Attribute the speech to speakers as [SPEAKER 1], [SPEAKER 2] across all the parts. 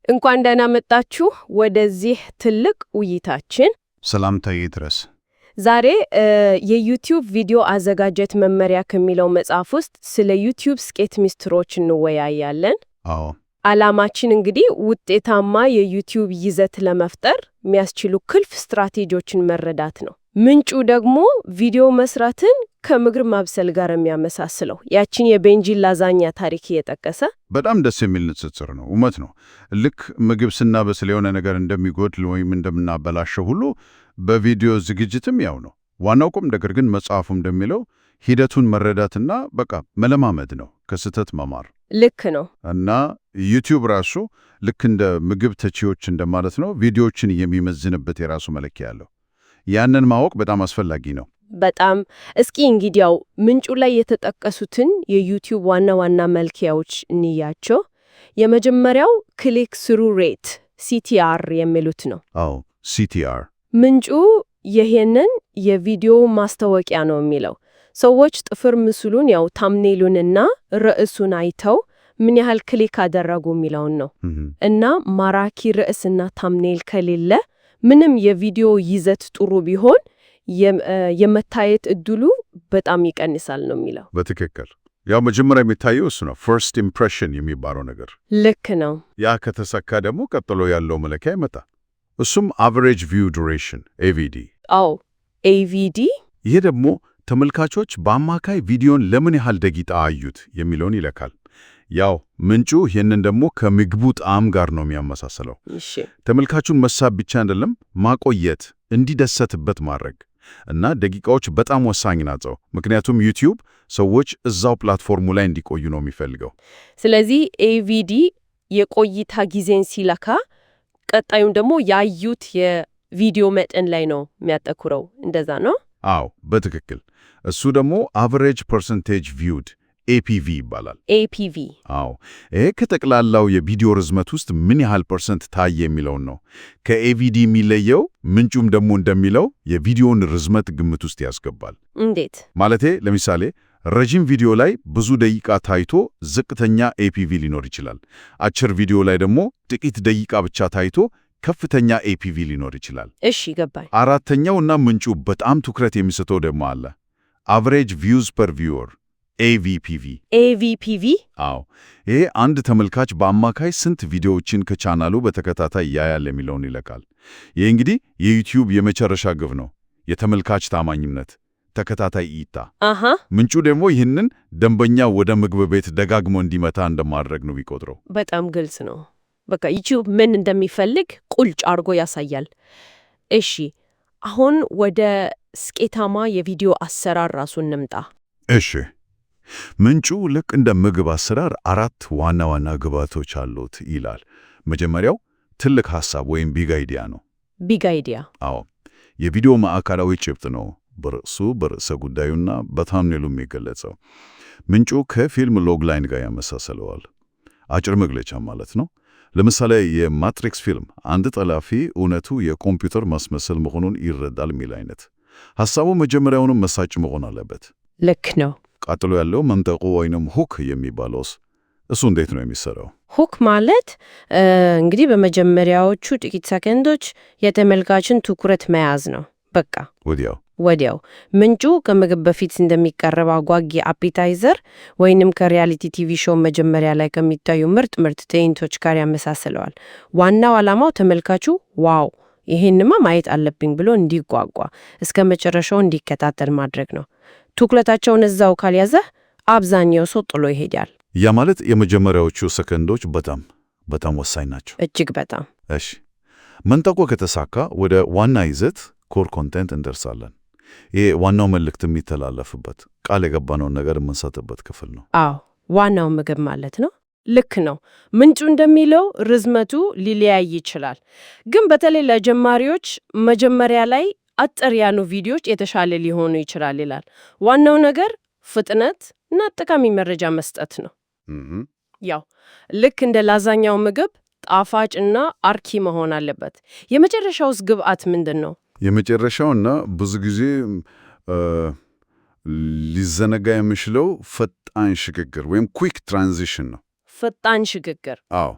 [SPEAKER 1] እንኳን ደህና መጣችሁ ወደዚህ ትልቅ ውይይታችን።
[SPEAKER 2] ሰላምታዬ ይድረስ።
[SPEAKER 1] ዛሬ የዩቲዩብ ቪዲዮ አዘጋጀት መመሪያ ከሚለው መጽሐፍ ውስጥ ስለ ዩቲዩብ ስኬት ሚስጥሮች እንወያያለን።
[SPEAKER 2] አዎ፣
[SPEAKER 1] ዓላማችን እንግዲህ ውጤታማ የዩቲዩብ ይዘት ለመፍጠር የሚያስችሉ ቁልፍ ስትራቴጂዎችን መረዳት ነው። ምንጩ ደግሞ ቪዲዮ መስራትን ከምግብ ማብሰል ጋር የሚያመሳስለው ያችን የቤንጂን ላዛኛ ታሪክ እየጠቀሰ
[SPEAKER 2] በጣም ደስ የሚል ንጽጽር ነው። እውነት ነው። ልክ ምግብ ስናበስል የሆነ ነገር እንደሚጎድል ወይም እንደምናበላሸው ሁሉ በቪዲዮ ዝግጅትም ያው ነው። ዋናው ቁም ነገር ግን መጽሐፉ እንደሚለው ሂደቱን መረዳትና በቃ መለማመድ ነው፣ ከስህተት መማር።
[SPEAKER 1] ልክ ነው።
[SPEAKER 2] እና ዩቲዩብ ራሱ ልክ እንደ ምግብ ተቺዎች እንደማለት ነው፣ ቪዲዮዎችን የሚመዝንበት የራሱ መለኪያ አለው። ያንን ማወቅ በጣም አስፈላጊ ነው።
[SPEAKER 1] በጣም እስኪ እንግዲያው ምንጩ ላይ የተጠቀሱትን የዩቲዩብ ዋና ዋና መለኪያዎች እንያቸው። የመጀመሪያው ክሊክ ስሩ ሬት ሲቲአር የሚሉት ነው።
[SPEAKER 2] አዎ፣ ሲቲአር
[SPEAKER 1] ምንጩ ይሄንን የቪዲዮ ማስታወቂያ ነው የሚለው። ሰዎች ጥፍር ምስሉን ያው ታምኔሉንና ርዕሱን አይተው ምን ያህል ክሊክ አደረጉ የሚለውን ነው። እና ማራኪ ርዕስና ታምኔል ከሌለ ምንም የቪዲዮ ይዘት ጥሩ ቢሆን የመታየት እድሉ በጣም ይቀንሳል ነው የሚለው።
[SPEAKER 2] በትክክል ያው መጀመሪያ የሚታየው እሱ ነው፣ ፈርስት ኢምፕሬሽን የሚባለው ነገር።
[SPEAKER 1] ልክ ነው።
[SPEAKER 2] ያ ከተሳካ ደግሞ ቀጥሎ ያለው መለኪያ ይመጣል። እሱም አቨሬጅ ቪው ዱሬሽን ኤቪዲ።
[SPEAKER 1] አዎ ኤቪዲ።
[SPEAKER 2] ይሄ ደግሞ ተመልካቾች በአማካይ ቪዲዮን ለምን ያህል ደቂቃ አዩት የሚለውን ይለካል። ያው ምንጩ ይህንን ደግሞ ከምግቡ ጣዕም ጋር ነው የሚያመሳስለው።
[SPEAKER 1] እሺ፣
[SPEAKER 2] ተመልካቹን መሳብ ብቻ አይደለም፣ ማቆየት፣ እንዲደሰትበት ማድረግ እና ደቂቃዎች በጣም ወሳኝ ናቸው። ምክንያቱም ዩቲዩብ ሰዎች እዛው ፕላትፎርሙ ላይ እንዲቆዩ ነው የሚፈልገው።
[SPEAKER 1] ስለዚህ ኤቪዲ የቆይታ ጊዜን ሲለካ፣ ቀጣዩም ደግሞ ያዩት የቪዲዮ መጠን ላይ ነው የሚያተኩረው። እንደዛ ነው?
[SPEAKER 2] አዎ በትክክል። እሱ ደግሞ አቨሬጅ ፐርሰንቴጅ ቪውድ ኤፒቪ ይባላል።
[SPEAKER 1] ኤፒቪ።
[SPEAKER 2] አዎ ይሄ ከጠቅላላው የቪዲዮ ርዝመት ውስጥ ምን ያህል ፐርሰንት ታየ የሚለውን ነው። ከኤቪዲ የሚለየው ምንጩም ደግሞ እንደሚለው የቪዲዮን ርዝመት ግምት ውስጥ ያስገባል።
[SPEAKER 1] እንዴት
[SPEAKER 2] ማለቴ? ለምሳሌ ረጅም ቪዲዮ ላይ ብዙ ደቂቃ ታይቶ ዝቅተኛ ኤፒቪ ሊኖር ይችላል። አጭር ቪዲዮ ላይ ደግሞ ጥቂት ደቂቃ ብቻ ታይቶ ከፍተኛ ኤፒቪ ሊኖር ይችላል።
[SPEAKER 1] እሺ ገባኝ።
[SPEAKER 2] አራተኛውና ምንጩ በጣም ትኩረት የሚሰጠው ደግሞ አለ፣ አቨሬጅ ቪውዝ ፐር ቪወር ኤቪፒቪ።
[SPEAKER 1] ኤቪፒቪ?
[SPEAKER 2] አዎ ይሄ አንድ ተመልካች በአማካይ ስንት ቪዲዮዎችን ከቻናሉ በተከታታይ ያያል የሚለውን ይለካል። ይህ እንግዲህ የዩቲዩብ የመጨረሻ ግብ ነው፣ የተመልካች ታማኝነት፣ ተከታታይ እይታ። ምንጩ ደግሞ ይህንን ደንበኛ ወደ ምግብ ቤት ደጋግሞ እንዲመታ እንደማድረግ ነው ቢቆጥረው።
[SPEAKER 1] በጣም ግልጽ ነው። በቃ ዩቲዩብ ምን እንደሚፈልግ ቁልጭ አድርጎ ያሳያል። እሺ አሁን ወደ ስኬታማ የቪዲዮ አሰራር ራሱ እንምጣ።
[SPEAKER 2] እሺ ምንጩ ልክ እንደ ምግብ አሰራር 4 ዋና ዋና ግብዓቶች አሉት ይላል። መጀመሪያው ትልቅ ሐሳብ ወይም ቢግ አይዲያ ነው።
[SPEAKER 1] ቢግ አይዲያ?
[SPEAKER 2] አዎ የቪዲዮ ማዕከላዊ ጭብጥ ነው፣ በርዕሰ ጉዳዩና በታምኔሉ የሚገለጸው። ምንጩ ከፊልም ሎግላይን ጋር ያመሳሰለዋል። አጭር መግለጫ ማለት ነው። ለምሳሌ የማትሪክስ ፊልም አንድ ጠላፊ እውነቱ የኮምፒውተር ማስመሰል መሆኑን ይረዳል የሚል አይነት ሐሳቡ መጀመሪያውንም መሳጭ መሆን አለበት።
[SPEAKER 1] ልክ ነው።
[SPEAKER 2] ቀጥሎ ያለው መንጠቆ ወይንም ሁክ የሚባለውስ እሱ እንዴት ነው የሚሰራው?
[SPEAKER 1] ሁክ ማለት እንግዲህ በመጀመሪያዎቹ ጥቂት ሰከንዶች የተመልካችን ትኩረት መያዝ ነው። በቃ ወዲያው ምንጩ ከምግብ በፊት እንደሚቀርብ አጓጊ አፒታይዘር ወይንም ከሪያሊቲ ቲቪ ሾው መጀመሪያ ላይ ከሚታዩ ምርጥ ትዕይንቶች ጋር ያመሳስለዋል። ዋናው ዓላማው ተመልካቹ ዋው ይሄንማ ማየት አለብኝ ብሎ እንዲጓጓ እስከ መጨረሻው እንዲከታተል ማድረግ ነው። ትኩረታቸውን እዛው ካልያዘ አብዛኛው ሰው ጥሎ ይሄዳል።
[SPEAKER 2] ያ ማለት የመጀመሪያዎቹ ሰከንዶች በጣም ወሳኝ ናቸው።
[SPEAKER 1] እጅግ በጣም።
[SPEAKER 2] እሺ መንጠቆ ከተሳካ ወደ ዋና ይዘት ኮር ኮንቴንት እንደርሳለን። ይሄ ዋናው መልእክት የሚተላለፍበት ቃል የገባነውን ነገር የምንሰጥበት ክፍል ነው።
[SPEAKER 1] አዎ ዋናው ምግብ ማለት ነው። ልክ ነው። ምንጩ እንደሚለው ርዝመቱ ሊለያይ ይችላል፣ ግን በተለይ ለጀማሪዎች መጀመሪያ ላይ አጭር ያሉ ቪዲዮዎች የተሻለ ሊሆኑ ይችላል ይላል። ዋናው ነገር ፍጥነት እና ጠቃሚ መረጃ መስጠት ነው። ያው ልክ እንደ ላዛኛው ምግብ ጣፋጭ እና አርኪ መሆን አለበት። የመጨረሻውስ ግብአት ምንድን ነው?
[SPEAKER 2] የመጨረሻውና ብዙ ጊዜ ሊዘነጋ የሚችለው ፈጣን ሽግግር ወይም ኩዊክ ትራንዚሽን ነው።
[SPEAKER 1] ፈጣን ሽግግር?
[SPEAKER 2] አዎ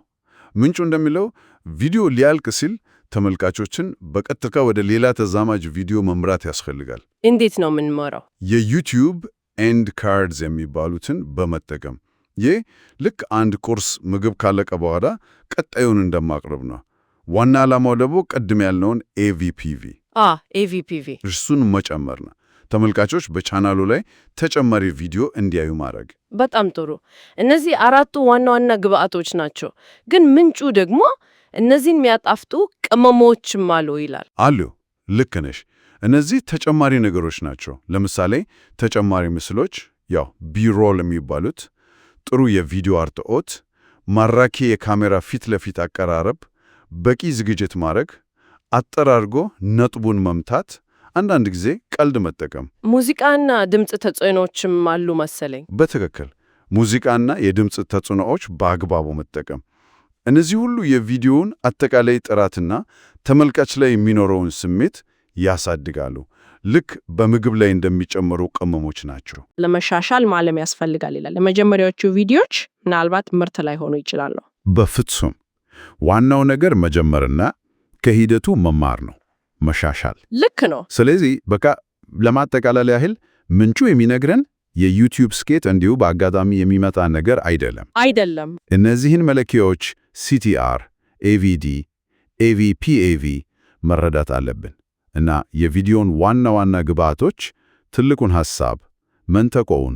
[SPEAKER 2] ምንጩ እንደሚለው ቪዲዮ ሊያልቅ ሲል ተመልካቾችን በቀጥታ ወደ ሌላ ተዛማጅ ቪዲዮ መምራት ያስፈልጋል።
[SPEAKER 1] እንዴት ነው የምንመራው?
[SPEAKER 2] የዩቲዩብ ኤንድ ካርድስ የሚባሉትን በመጠቀም ይህ ልክ አንድ ቁርስ ምግብ ካለቀ በኋላ ቀጣዩን እንደማቅረብ ነው። ዋና ዓላማው ደግሞ ቅድም ያልነውን ኤቪፒቪ እርሱን መጨመር ነው። ተመልካቾች በቻናሉ ላይ ተጨማሪ ቪዲዮ እንዲያዩ ማድረግ።
[SPEAKER 1] በጣም ጥሩ። እነዚህ 4ቱ ዋና ዋና ግብአቶች ናቸው። ግን ምንጩ ደግሞ እነዚህን የሚያጣፍጡ ቅመሞችም አሉ ይላል።
[SPEAKER 2] አሉ። ልክ ነሽ። እነዚህ ተጨማሪ ነገሮች ናቸው። ለምሳሌ ተጨማሪ ምስሎች፣ ያው ቢሮል የሚባሉት፣ ጥሩ የቪዲዮ አርትዖት፣ ማራኪ የካሜራ ፊት ለፊት አቀራረብ፣ በቂ ዝግጅት ማድረግ፣ አጠራርጎ ነጥቡን መምታት፣ አንዳንድ ጊዜ ቀልድ መጠቀም።
[SPEAKER 1] ሙዚቃና ድምፅ ተጽዕኖችም አሉ መሰለኝ።
[SPEAKER 2] በትክክል ሙዚቃና የድምፅ ተጽዕኖዎች በአግባቡ መጠቀም። እነዚህ ሁሉ የቪዲዮውን አጠቃላይ ጥራትና ተመልካች ላይ የሚኖረውን ስሜት ያሳድጋሉ። ልክ በምግብ ላይ እንደሚጨመሩ ቅመሞች ናቸው።
[SPEAKER 1] ለመሻሻል ማለም ያስፈልጋል ይላል። ለመጀመሪያዎቹ ቪዲዮዎች ምናልባት ምርት ላይ ሆኑ ይችላሉ።
[SPEAKER 2] በፍጹም ዋናው ነገር መጀመርና ከሂደቱ መማር ነው። መሻሻል
[SPEAKER 1] ልክ ነው።
[SPEAKER 2] ስለዚህ በቃ ለማጠቃለል ያህል ምንጩ የሚነግረን የዩቲዩብ ስኬት እንዲሁ በአጋጣሚ የሚመጣ ነገር አይደለም። እነዚህን መለኪያዎች CTR፣ AVD፣ AVPAV መረዳት አለብን እና የቪዲዮን ዋና ዋና ግብዓቶች ትልቁን ሐሳብ፣ መንተቆውን፣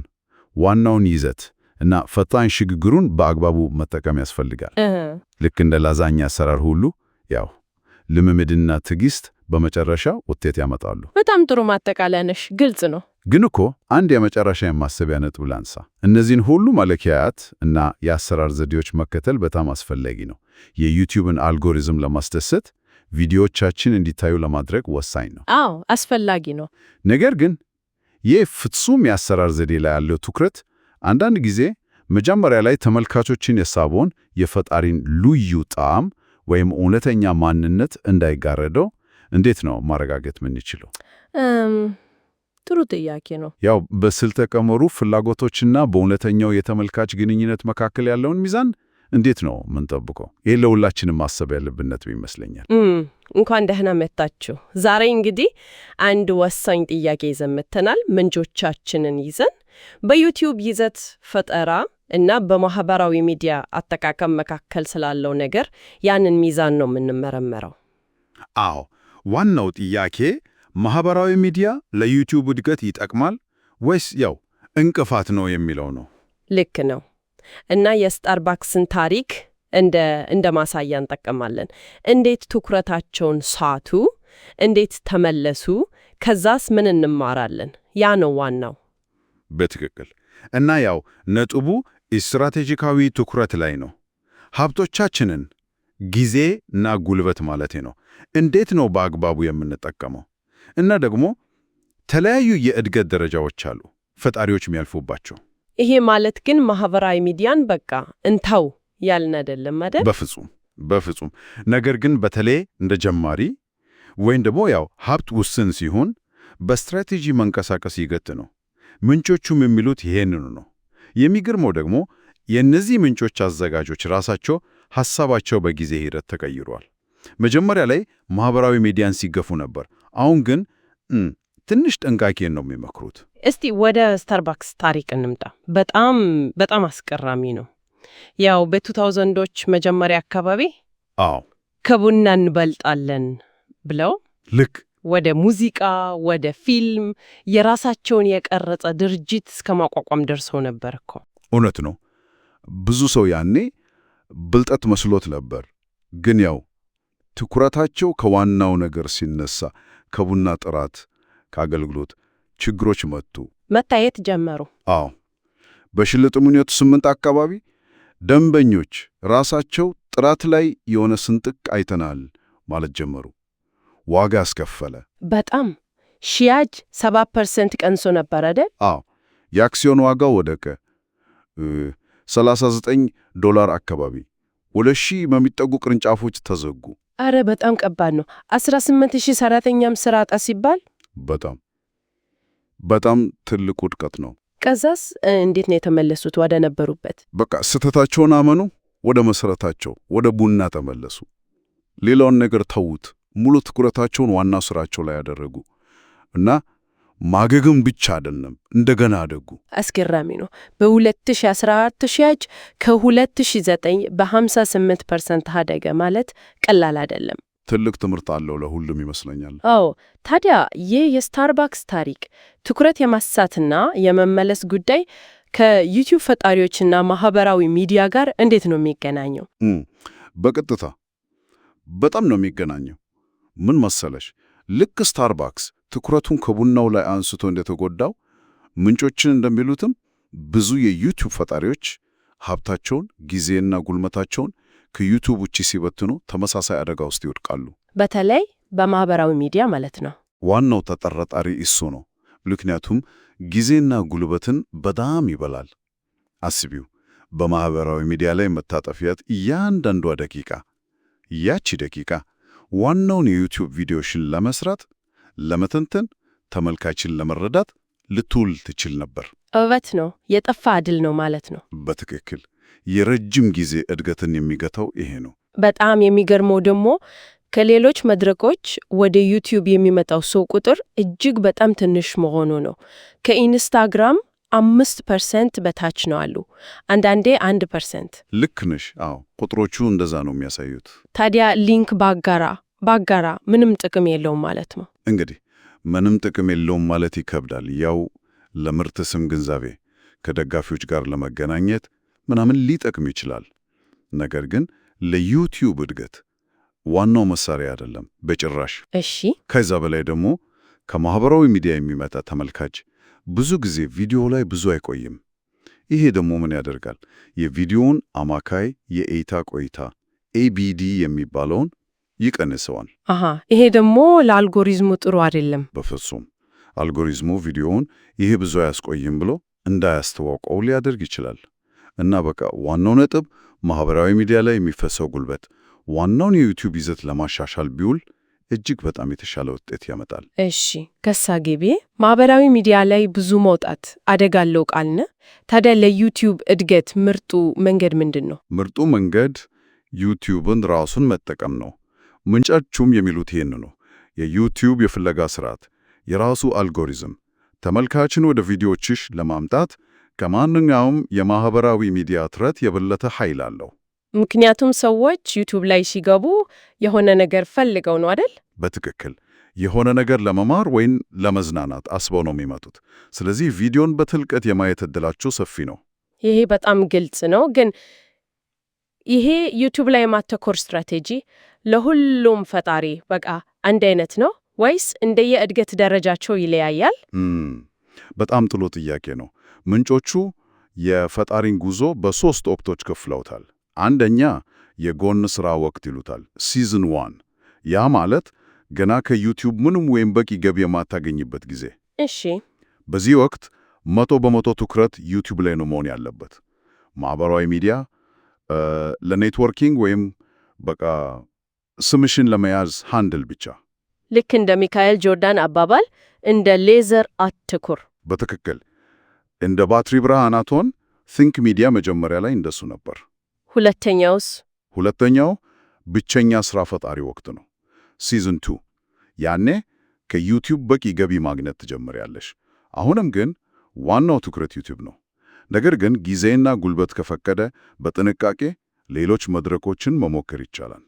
[SPEAKER 2] ዋናውን ይዘት እና ፈጣን ሽግግሩን በአግባቡ መጠቀም ያስፈልጋል። ልክ እንደ ላዛኛ አሰራር ሁሉ ያው ልምምድና ትዕግስት በመጨረሻ ውጤት ያመጣሉ።
[SPEAKER 1] በጣም ጥሩ ማጠቃለያ ነሽ። ግልጽ ነው።
[SPEAKER 2] ግን እኮ አንድ የመጨረሻ የማሰቢያ ነጥብ ላንሳ። እነዚህን ሁሉ መለኪያት እና የአሰራር ዘዴዎች መከተል በጣም አስፈላጊ ነው። የዩቲዩብን አልጎሪዝም ለማስደሰት ቪዲዮዎቻችን እንዲታዩ ለማድረግ ወሳኝ ነው።
[SPEAKER 1] አዎ አስፈላጊ ነው።
[SPEAKER 2] ነገር ግን ይህ ፍጹም የአሰራር ዘዴ ላይ ያለው ትኩረት አንዳንድ ጊዜ መጀመሪያ ላይ ተመልካቾችን የሳበውን የፈጣሪን ልዩ ጣዕም ወይም እውነተኛ ማንነት እንዳይጋረደው እንዴት ነው ማረጋገጥ የምንችለው?
[SPEAKER 1] ጥሩ ጥያቄ ነው።
[SPEAKER 2] ያው በስልተ ቀመሩ ፍላጎቶችና በእውነተኛው የተመልካች ግንኙነት መካከል ያለውን ሚዛን እንዴት ነው የምንጠብቀው? ይህ ለሁላችንም ማሰብ ያለብን ነጥብ ይመስለኛል።
[SPEAKER 1] እንኳን ደህና መጣችሁ። ዛሬ እንግዲህ አንድ ወሳኝ ጥያቄ ይዘን መጥተናል። ምንጮቻችንን ይዘን በዩቲዩብ ይዘት ፈጠራ እና በማህበራዊ ሚዲያ አጠቃቀም መካከል ስላለው ነገር ያንን ሚዛን ነው የምንመረመረው።
[SPEAKER 2] አዎ፣ ዋናው ጥያቄ ማህበራዊ ሚዲያ ለዩቲዩብ እድገት ይጠቅማል ወይስ ያው እንቅፋት ነው የሚለው ነው።
[SPEAKER 1] ልክ ነው። እና የስታርባክስን ታሪክ እንደ ማሳያ እንጠቀማለን። እንዴት ትኩረታቸውን ሳቱ፣ እንዴት ተመለሱ፣ ከዛስ ምን እንማራለን? ያ ነው ዋናው።
[SPEAKER 2] በትክክል። እና ያው ነጥቡ ስትራቴጂካዊ ትኩረት ላይ ነው። ሀብቶቻችንን ጊዜና ጉልበት ማለቴ ነው እንዴት ነው በአግባቡ የምንጠቀመው? እና ደግሞ ተለያዩ የእድገት ደረጃዎች አሉ ፈጣሪዎች የሚያልፉባቸው።
[SPEAKER 1] ይሄ ማለት ግን ማህበራዊ ሚዲያን በቃ እንተው ያልን አይደለም አይደል?
[SPEAKER 2] በፍጹም። ነገር ግን በተለይ እንደ ጀማሪ ወይም ደግሞ ያው ሀብት ውስን ሲሆን በስትራቴጂ መንቀሳቀስ ይገት ነው። ምንጮቹም የሚሉት ይሄንኑ ነው። የሚገርመው ደግሞ የእነዚህ ምንጮች አዘጋጆች ራሳቸው ሐሳባቸው በጊዜ ሂደት ተቀይሯል። መጀመሪያ ላይ ማህበራዊ ሚዲያን ሲገፉ ነበር። አሁን ግን ትንሽ ጥንቃቄን ነው የሚመክሩት።
[SPEAKER 1] እስቲ ወደ ስታርባክስ ታሪክ እንምጣ። በጣም አስገራሚ ነው። ያው በ2000ዎች መጀመሪያ አካባቢ ከቡና እንበልጣለን ብለው
[SPEAKER 2] ልክ
[SPEAKER 1] ወደ ሙዚቃ፣ ወደ ፊልም የራሳቸውን የቀረጸ ድርጅት እስከ ማቋቋም ደርሰው ነበር እኮ።
[SPEAKER 2] እውነት ነው። ብዙ ሰው ያኔ ብልጠት መስሎት ነበር። ግን ያው ትኩረታቸው ከዋናው ነገር ሲነሳ ከቡና ጥራት፣ ከአገልግሎት ችግሮች መታየት ጀመሩ። አዎ፣ በ2008 አካባቢ ደንበኞች ራሳቸው ጥራት ላይ የሆነ ስንጥቅ አይተናል ማለት ጀመሩ። ዋጋ አስከፈለ።
[SPEAKER 1] በጣም ሽያጭ 7% ቀንሶ ነበር አይደል?
[SPEAKER 2] አዎ፣ የአክሲዮን ዋጋው ወደቀ። $39 አካባቢ 2,000 በሚጠጉ ቅርንጫፎች ተዘጉ።
[SPEAKER 1] አረ በጣም ከባድ ነው። 18,000 ሰራተኛም ስራ አጣ ሲባል
[SPEAKER 2] በጣም ትልቅ ውድቀት ነው።
[SPEAKER 1] ከዛስ እንዴት ነው የተመለሱት ወደ ነበሩበት?
[SPEAKER 2] በቃ ስህተታቸውን አመኑ፣ ወደ መሰረታቸው ወደ ቡና ተመለሱ። ሌላውን ነገር ተዉት። ሙሉ ትኩረታቸውን ዋና ስራቸው ላይ ያደረጉ እና ማገግም ብቻ አይደለም፣ እንደገና አደጉ።
[SPEAKER 1] አስገራሚ ነው። በ2014 ሽያጭ ከ2009 በ58% አደገ ማለት ቀላል አይደለም።
[SPEAKER 2] ትልቅ ትምህርት አለው ለሁሉም ይመስለኛል።
[SPEAKER 1] አዎ። ታዲያ ይህ የስታርባክስ ታሪክ ትኩረት የማሳትና የመመለስ ጉዳይ ከዩቲዩብ ፈጣሪዎችና ማህበራዊ ሚዲያ ጋር እንዴት ነው የሚገናኘው?
[SPEAKER 2] በቀጥታ በጣም ነው የሚገናኘው። ምን መሰለሽ፣ ልክ ስታርባክስ ትኩረቱን ከቡናው ላይ አንስቶ እንደተጎዳው ምንጮችን እንደሚሉትም ብዙ የዩቲዩብ ፈጣሪዎች ሀብታቸውን፣ ጊዜና ጉልበታቸውን ከዩቲዩብ ውጪ ሲበትኑ ተመሳሳይ አደጋ ውስጥ ይወድቃሉ።
[SPEAKER 1] በተለይ በማህበራዊ ሚዲያ ማለት ነው።
[SPEAKER 2] ዋናው ተጠራጣሪ እሱ ነው። ምክንያቱም ጊዜና ጉልበትን በጣም ይበላል። አስቢው፣ በማህበራዊ ሚዲያ ላይ መታጠፊያት እያንዳንዷ ደቂቃ፣ ያቺ ደቂቃ ዋናውን የዩቲዩብ ቪዲዮሽን ለመስራት፣ ለመተንተን፣ ተመልካችን ለመረዳት ልትውል ትችል ነበር።
[SPEAKER 1] እውነት ነው። የጠፋ ዕድል ነው ማለት ነው።
[SPEAKER 2] በትክክል የረጅም ጊዜ እድገትን የሚገታው ይሄ ነው። በጣም
[SPEAKER 1] የሚገርመው ደግሞ ከሌሎች መድረኮች ወደ ዩቲዩብ የሚመጣው ሰው ቁጥር እጅግ በጣም ትንሽ መሆኑ ነው። ከኢንስታግራም 5% በታች ነው አሉ፣ አንዳንዴ 1%።
[SPEAKER 2] ልክ ነሽ። አዎ፣ ቁጥሮቹ እንደዛ ነው የሚያሳዩት።
[SPEAKER 1] ታዲያ ሊንክ ባጋራ ምንም ጥቅም የለውም ማለት ነው?
[SPEAKER 2] እንግዲህ ምንም ጥቅም የለውም ማለት ይከብዳል። ያው ለምርት ስም ግንዛቤ፣ ከደጋፊዎች ጋር ለመገናኘት ምናምን ሊጠቅም ይችላል። ነገር ግን ለዩቲዩብ እድገት ዋናው መሳሪያ አይደለም በጭራሽ።
[SPEAKER 1] እሺ።
[SPEAKER 2] ከዛ በላይ ደግሞ ከማህበራዊ ሚዲያ የሚመጣ ተመልካች ብዙ ጊዜ ቪዲዮ ላይ ብዙ አይቆይም። ይሄ ደግሞ ምን ያደርጋል? የቪዲዮውን አማካይ የእይታ ቆይታ ኤቢዲ የሚባለውን ይቀንሰዋል።
[SPEAKER 1] ይሄ ደግሞ ለአልጎሪዝሙ ጥሩ አይደለም።
[SPEAKER 2] በፍጹም። አልጎሪዝሙ ቪዲዮውን ይሄ ብዙ አያስቆይም ብሎ እንዳያስተዋውቀው ሊያደርግ ይችላል። እና በቃ ዋናው ነጥብ ማህበራዊ ሚዲያ ላይ የሚፈሰው ጉልበት ዋናውን የዩቲዩብ ይዘት ለማሻሻል ቢውል እጅግ በጣም የተሻለ ውጤት ያመጣል።
[SPEAKER 1] እሺ፣ ከሳ ገቢ ማህበራዊ ሚዲያ ላይ ብዙ መውጣት አደጋ አለው ቃልነ። ታዲያ ለዩቲዩብ እድገት ምርጡ መንገድ ምንድን ነው?
[SPEAKER 2] ምርጡ መንገድ ዩቲዩብን ራሱን መጠቀም ነው። ምንጫቹም የሚሉት ይህን ነው። የዩቲዩብ የፍለጋ ስርዓት፣ የራሱ አልጎሪዝም ተመልካችን ወደ ቪዲዮችሽ ለማምጣት ከማንኛውም የማህበራዊ ሚዲያ ጥረት የበለጠ ኃይል አለው።
[SPEAKER 1] ምክንያቱም ሰዎች ዩቲዩብ ላይ ሲገቡ የሆነ ነገር ፈልገው ነው አይደል?
[SPEAKER 2] በትክክል የሆነ ነገር ለመማር ወይም ለመዝናናት አስበው ነው የሚመጡት። ስለዚህ ቪዲዮን በጥልቀት የማየት ዕድላቸው ሰፊ ነው።
[SPEAKER 1] ይሄ በጣም ግልጽ ነው። ግን ይሄ ዩቲዩብ ላይ የማተኮር ስትራቴጂ ለሁሉም ፈጣሪ በቃ አንድ አይነት ነው ወይስ እንደየእድገት ደረጃቸው ይለያያል?
[SPEAKER 2] በጣም ጥሩ ጥያቄ ነው። ምንጮቹ የፈጣሪን ጉዞ በ3 ወቅቶች ከፍለውታል። አንደኛ የጎን ሥራ ወቅት ይሉታል፣ ሲዝን 1። ያ ማለት ገና ከዩቲዩብ ምንም ወይም በቂ ገቢ የማታገኝበት ጊዜ።
[SPEAKER 1] እሺ።
[SPEAKER 2] በዚህ ወቅት 100% ትኩረት ዩቲዩብ ላይ ነው መሆን ያለበት። ማህበራዊ ሚዲያ ለኔትወርኪንግ ወይም በቃ ስምሽን ለመያዝ ሃንድል ብቻ።
[SPEAKER 1] ልክ እንደ ሚካኤል ጆርዳን አባባል እንደ ሌዘር አትኩር።
[SPEAKER 2] በትክክል እንደ ባትሪ ብርሃን አትሆን። ቲንክ ሚዲያ መጀመሪያ ላይ እንደሱ ነበር።
[SPEAKER 1] ሁለተኛውስ?
[SPEAKER 2] ሁለተኛው ብቸኛ ሥራ ፈጣሪ ወቅት ነው፣ ሲዝን 2። ያኔ ከዩቲዩብ በቂ ገቢ ማግኘት ትጀምሪያለሽ። አሁንም ግን ዋናው ትኩረት ዩቲዩብ ነው። ነገር ግን ጊዜና ጉልበት ከፈቀደ በጥንቃቄ ሌሎች መድረኮችን መሞከር ይቻላል።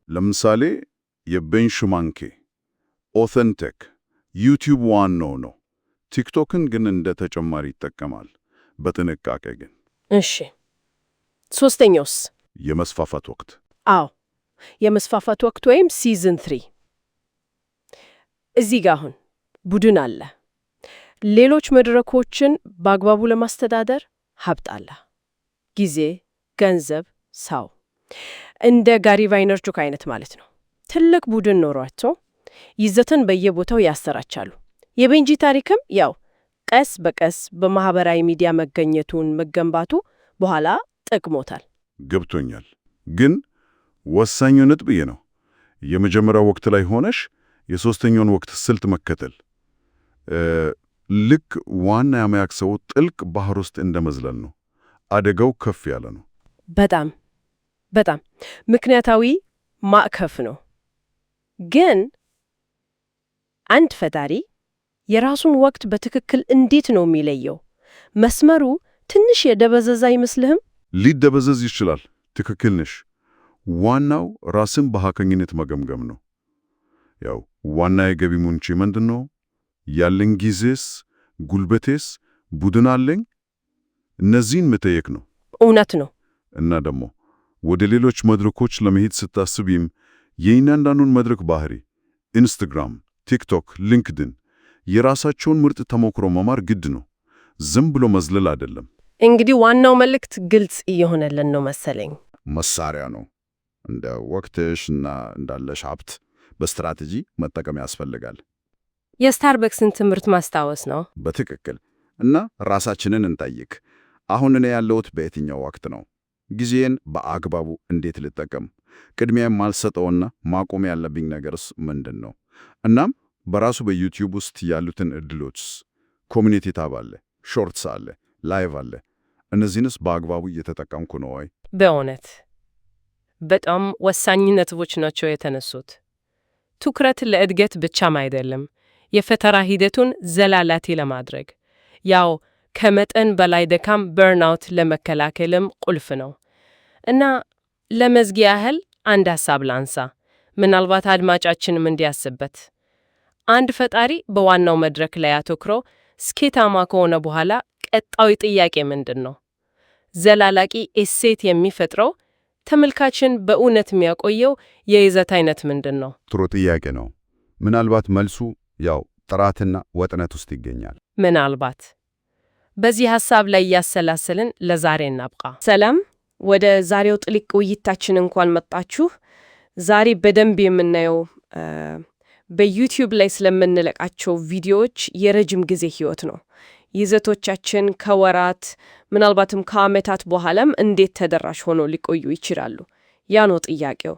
[SPEAKER 1] ለምሳሌ
[SPEAKER 2] የቤንሽማንኬ ኦተንቴክ ዩቲዩብ ዋናው ነው። ቲክቶክን ግን እንደ ተጨማሪ ይጠቀማል፣ በጥንቃቄ ግን።
[SPEAKER 1] እሺ። ሶስተኛውስ?
[SPEAKER 2] የመስፋፋት ወቅት።
[SPEAKER 1] አዎ፣ የመስፋፋት ወቅት ወይም ሲዝን 3። እዚህ ጋር አሁን ቡድን አለ፣ ሌሎች መድረኮችን በአግባቡ ለማስተዳደር ሀብት አለ፣ ጊዜ፣ ገንዘብ፣ ሰው። እንደ ጋሪ ቫይነርቹክ አይነት ማለት ነው። ትልቅ ቡድን ኖሯቸው ይዘትን በየቦታው ያሰራጫሉ። የቤንጂ ታሪክም ያው ቀስ በቀስ በማህበራዊ ሚዲያ መገንባቱ በኋላ ጠቅሞታል።
[SPEAKER 2] ገብቶኛል። ግን ወሳኙ ነጥብ ይሄ ነው። የመጀመሪያው ወቅት ላይ ሆነሽ የሶስተኛውን ወቅት ስልት መከተል ልክ ዋና የሚያክሰው ጥልቅ ባህር ውስጥ እንደመዝለል ነው። አደጋው ከፍ ያለ ነው።
[SPEAKER 1] በጣም በጣም ምክንያታዊ ማዕከፍ ነው። ግን አንድ ፈጣሪ የራሱን ወቅት በትክክል እንዴት ነው የሚለየው? መስመሩ ትንሽ የደበዘዘ አይመስልህም?
[SPEAKER 2] ሊደበዘዝ ይችላል። ትክክል ነሽ። ዋናው ራስን በሐቀኝነት መገምገም ነው። ያው ዋና የገቢ ምንጭ ምንድን ነው? ያለኝ ጊዜስ፣ ጉልበቴስ፣ ቡድን አለኝ? እነዚህን መጠየቅ ነው።
[SPEAKER 1] እውነት ነው።
[SPEAKER 2] እና ደግሞ ወደ ሌሎች መድረኮች ለመሄድ ስታስቢም የእያንዳንዱን መድረክ ባህሪ ኢንስታግራም፣ ቲክቶክ፣ ሊንክድን የራሳቸውን ምርጥ ተሞክሮ መማር ግድ ነው። ዝም ብሎ መዝለል አይደለም።
[SPEAKER 1] እንግዲህ ዋናው መልእክት ግልጽ እየሆነልን ነው መሰለኝ።
[SPEAKER 2] መሳሪያ ነው። እንደ ወቅትሽ እና እንዳለሽ ሀብት በስትራቴጂ መጠቀም ያስፈልጋል።
[SPEAKER 1] የስታርበክስን ትምህርት ማስታወስ ነው።
[SPEAKER 2] በትክክል። እና ራሳችንን እንጠይቅ። አሁን እኔ ያለሁት በየትኛው ወቅት ነው? ጊዜን በአግባቡ እንዴት ልጠቀም? ቅድሚያ የማልሰጠውና ማቆም ያለብኝ ነገርስ ምንድን ነው? እናም በራሱ በዩቲዩብ ውስጥ ያሉትን እድሎችስ፣ ኮሚኒቲ ታብ አለ፣ ሾርትስ አለ፣ ላይቭ አለ። እነዚህንስ በአግባቡ እየተጠቀምኩ ነው ወይ?
[SPEAKER 1] በእውነት በጣም ወሳኝ ነጥቦች ናቸው የተነሱት። ትኩረት ለእድገት ብቻም አይደለም፣ የፈጠራ ሂደቱን ዘላላቲ ለማድረግ ያው ከመጠን በላይ ድካም በርናውት ለመከላከልም ቁልፍ ነው። እና ለመዝጊያ ያህል አንድ ሐሳብ ላንሳ፣ ምናልባት አድማጫችንም እንዲያስበት። አንድ ፈጣሪ በዋናው መድረክ ላይ አተኩሮ ስኬታማ ከሆነ በኋላ ቀጣዩ ጥያቄ ምንድን ነው? ዘላላቂ እሴት የሚፈጥረው ተመልካችን በእውነት የሚያቆየው የይዘት አይነት ምንድን ነው?
[SPEAKER 2] ጥሩ ጥያቄ ነው። ምናልባት መልሱ ያው ጥራትና ወጥነት ውስጥ ይገኛል።
[SPEAKER 1] ምናልባት በዚህ ሐሳብ ላይ እያሰላሰልን ለዛሬ እናብቃ። ሰላም፣ ወደ ዛሬው ጥልቅ ውይይታችን እንኳን መጣችሁ። ዛሬ በደንብ የምናየው በዩቲዩብ ላይ ስለምንለቃቸው ቪዲዮዎች የረጅም ጊዜ ሕይወት ነው። ይዘቶቻችን ከወራት ምናልባትም ከዓመታት በኋላም እንዴት ተደራሽ ሆኖ ሊቆዩ ይችላሉ? ያ ነው ጥያቄው።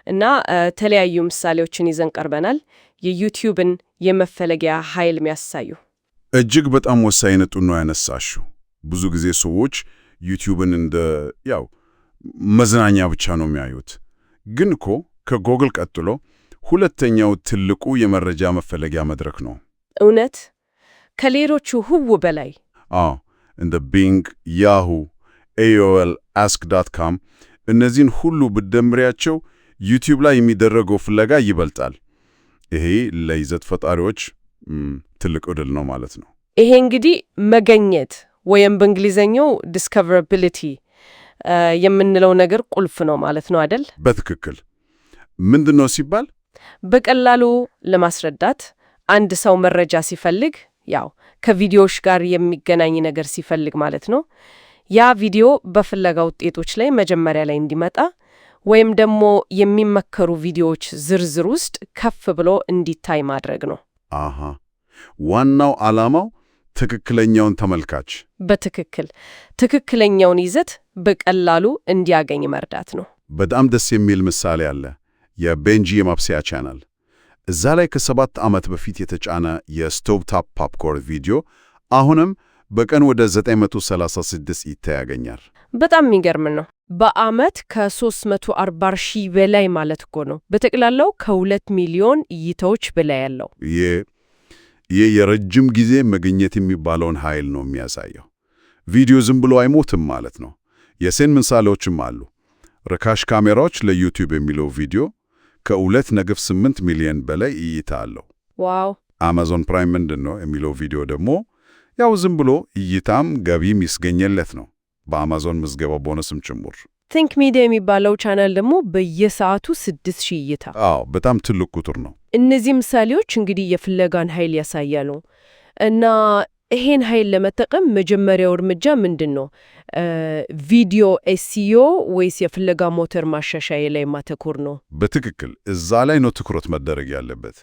[SPEAKER 1] እና ተለያዩ ምሳሌዎችን ይዘን ቀርበናል፣ የዩቲዩብን የመፈለጊያ ኃይል የሚያሳዩ።
[SPEAKER 2] እጅግ በጣም ወሳኝ ነጥብ ነው ያነሳሽው። ብዙ ጊዜ ሰዎች ዩቲዩብን እንደ ያው መዝናኛ ብቻ ነው የሚያዩት። ግን እኮ ከጎግል ቀጥሎ ሁለተኛው ትልቁ የመረጃ መፈለጊያ መድረክ ነው።
[SPEAKER 1] እውነት? ከሌሎቹ ሁሉ በላይ?
[SPEAKER 2] አዎ፣ እንደ ቢንግ፣ ያሁ፣ ኤኦኤል፣ ask.com እነዚህን ሁሉ ብትደምሪያቸው ዩቲዩብ ላይ የሚደረገው ፍለጋ ይበልጣል። ይሄ ለይዘት ፈጣሪዎች ትልቅ ዕድል ነው ማለት ነው።
[SPEAKER 1] ይሄ እንግዲህ መገኘት ወይም በእንግሊዘኛው discoverability የምንለው ነገር ቁልፍ ነው ማለት ነው አይደል?
[SPEAKER 2] በትክክል። ምንድን ነው ሲባል
[SPEAKER 1] በቀላሉ ለማስረዳት አንድ ሰው መረጃ ሲፈልግ ያው ከቪዲዮዎች ጋር የሚገናኝ ነገር ሲፈልግ ማለት ነው። ያ ቪዲዮ በፍለጋ ውጤቶች ላይ መጀመሪያ ላይ እንዲመጣ ወይም ደግሞ የሚመከሩ ቪዲዮዎች ዝርዝር ውስጥ ከፍ ብሎ እንዲታይ ማድረግ ነው።
[SPEAKER 2] አሃ፣ ዋናው ዓላማው ትክክለኛውን ተመልካች
[SPEAKER 1] በትክክል ትክክለኛውን ይዘት በቀላሉ እንዲያገኝ መርዳት ነው።
[SPEAKER 2] በጣም ደስ የሚል ምሳሌ አለ። የቤንጂ የማብሰያ ቻናል እዛ ላይ ከ7 ዓመት በፊት የተጫነ የስቶቭ ታፕ ፖፕኮርን ቪዲዮ አሁንም በቀን ወደ 936 እይታ ያገኛል።
[SPEAKER 1] በጣም የሚገርም ነው። በዓመት ከ340 ሺህ በላይ ማለት እኮ ነው። በጠቅላላው ከ2 ሚሊዮን እይታዎች በላይ ያለው
[SPEAKER 2] ይህ የረጅም ጊዜ መገኘት የሚባለውን ኃይል ነው የሚያሳየው። ቪዲዮ ዝም ብሎ አይሞትም ማለት ነው። የሴን ምሳሌዎችም አሉ። ርካሽ ካሜራዎች ለዩቲዩብ የሚለው ቪዲዮ ከ2.8 ሚሊዮን በላይ እይታ አለው።
[SPEAKER 1] ዋው!
[SPEAKER 2] አማዞን ፕራይም ምንድን ነው የሚለው ቪዲዮ ደግሞ ያው ዝም ብሎ እይታም ገቢም ይስገኘለት ነው፣ በአማዞን ምዝገባ ቦነስም ጭምር።
[SPEAKER 1] ቲንክ ሚዲያ የሚባለው ቻናል ደግሞ በየሰዓቱ 6000 እይታ።
[SPEAKER 2] አዎ፣ በጣም ትልቅ ቁጥር ነው።
[SPEAKER 1] እነዚህ ምሳሌዎች እንግዲህ የፍለጋን ኃይል ያሳያሉ። እና ይሄን ኃይል ለመጠቀም መጀመሪያው እርምጃ ምንድን ነው? ቪዲዮ ኤስኢኦ ወይስ የፍለጋ ሞተር ማሻሻያ ላይ ማተኮር ነው?
[SPEAKER 2] በትክክል እዛ ላይ ነው ትኩረት መደረግ ያለበት።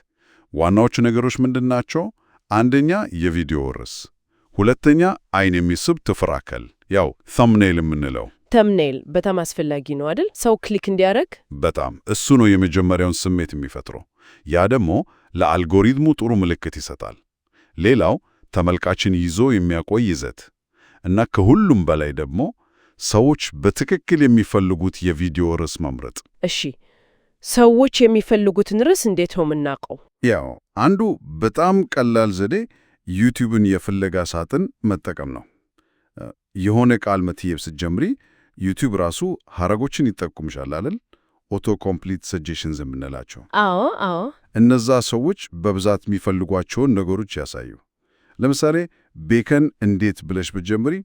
[SPEAKER 2] ዋናዎቹ ነገሮች ምንድን ናቸው? አንደኛ የቪዲዮ ርዕስ፣ ሁለተኛ አይን የሚስብ ትፍራከል፣ ያው ተምኔል የምንለው።
[SPEAKER 1] ተምኔል በጣም አስፈላጊ ነው አይደል? ሰው ክሊክ እንዲያደርግ
[SPEAKER 2] በጣም እሱ ነው የመጀመሪያውን ስሜት የሚፈጥረው። ያ ደግሞ ለአልጎሪትሙ ጥሩ ምልክት ይሰጣል። ሌላው ተመልካችን ይዞ የሚያቆይ ይዘት እና ከሁሉም በላይ ደግሞ ሰዎች በትክክል የሚፈልጉት የቪዲዮ ርዕስ መምረጥ።
[SPEAKER 3] እሺ፣ ሰዎች የሚፈልጉትን ርዕስ እንዴት ነው የምናውቀው?
[SPEAKER 2] ያው አንዱ በጣም ቀላል ዘዴ ዩቲዩብን የፍለጋ ሳጥን መጠቀም ነው። የሆነ ቃል መትየብ ስትጀምሪ ዩቲዩብ ራሱ ሐረጎችን ይጠቁምሻል አይደል? ኦቶ ኮምፕሊት ሰጀሽንስ የምንላቸው።
[SPEAKER 1] አዎ።
[SPEAKER 2] እነዛ ሰዎች በብዛት የሚፈልጓቸውን ነገሮች ያሳዩ። ለምሳሌ ቤከን እንዴት ብለሽ ብትጀምሪ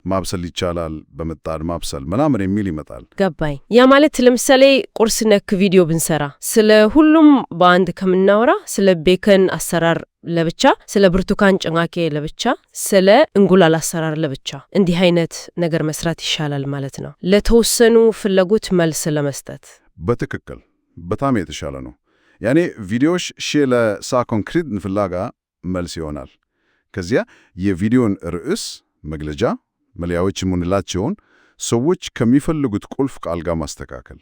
[SPEAKER 2] ማብሰል ይቻላል በምጣድ ማብሰል ምናምን የሚል ይመጣል።
[SPEAKER 1] ገባኝ። ያ ማለት ለምሳሌ ቁርስ ነክ ቪዲዮ ብንሰራ ስለ ሁሉም በአንድ ከምናወራ ስለ ቤከን አሰራር ለብቻ፣ ስለ ብርቱካን ጭማቂ ለብቻ፣ ስለ እንቁላል አሰራር ለብቻ እንዲህ አይነት ነገር መስራት ይሻላል ማለት ነው፣ ለተወሰኑ ፍላጎት መልስ ለመስጠት።
[SPEAKER 2] በትክክል በጣም የተሻለ ነው። ያኔ ቪዲዮሽ ለሳ ኮንክሪት ፍላጋ መልስ ይሆናል። ከዚያ የቪዲዮን ርዕስ መግለጫ መለያዎች የምንላቸውን ሰዎች ከሚፈልጉት ቁልፍ ቃል ጋር ማስተካከል።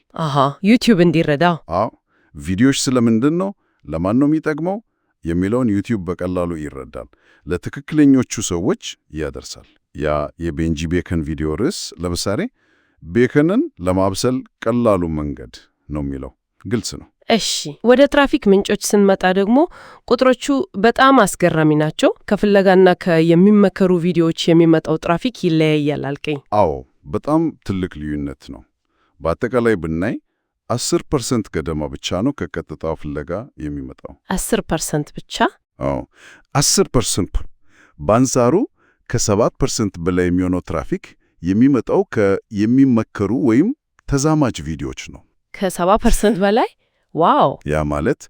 [SPEAKER 1] ዩቲዩብ እንዲረዳው።
[SPEAKER 2] ቪዲዮሽ ስለምንድን ነው፣ ለማን ነው የሚጠቅመው የሚለውን ዩቲዩብ በቀላሉ ይረዳል፣ ለትክክለኞቹ ሰዎች ያደርሳል። ያ የቤንጂ ቤከን ቪዲዮ ርዕስ ለምሳሌ ቤከንን ለማብሰል ቀላሉ መንገድ ነው የሚለው ግልጽ ነው።
[SPEAKER 1] እሺ፣ ወደ ትራፊክ ምንጮች ስንመጣ ደግሞ ቁጥሮቹ በጣም አስገራሚ ናቸው። ከፍለጋና የሚመከሩ ቪዲዮዎች የሚመጣው ትራፊክ ይለያያል አልከኝ።
[SPEAKER 2] አዎ፣ በጣም ትልቅ ልዩነት ነው። በአጠቃላይ ብናይ 10% ገደማ ብቻ ነው ከቀጥታው ፍለጋ የሚመጣው።
[SPEAKER 1] 10% ብቻ?
[SPEAKER 2] አዎ፣ 10%። በአንጻሩ ከ7% በላይ የሚሆነው ትራፊክ የሚመጣው የሚመከሩ ወይም ተዛማጅ ቪዲዮዎች ነው።
[SPEAKER 1] ከ7% በላይ? ዋው!
[SPEAKER 2] ያ ማለት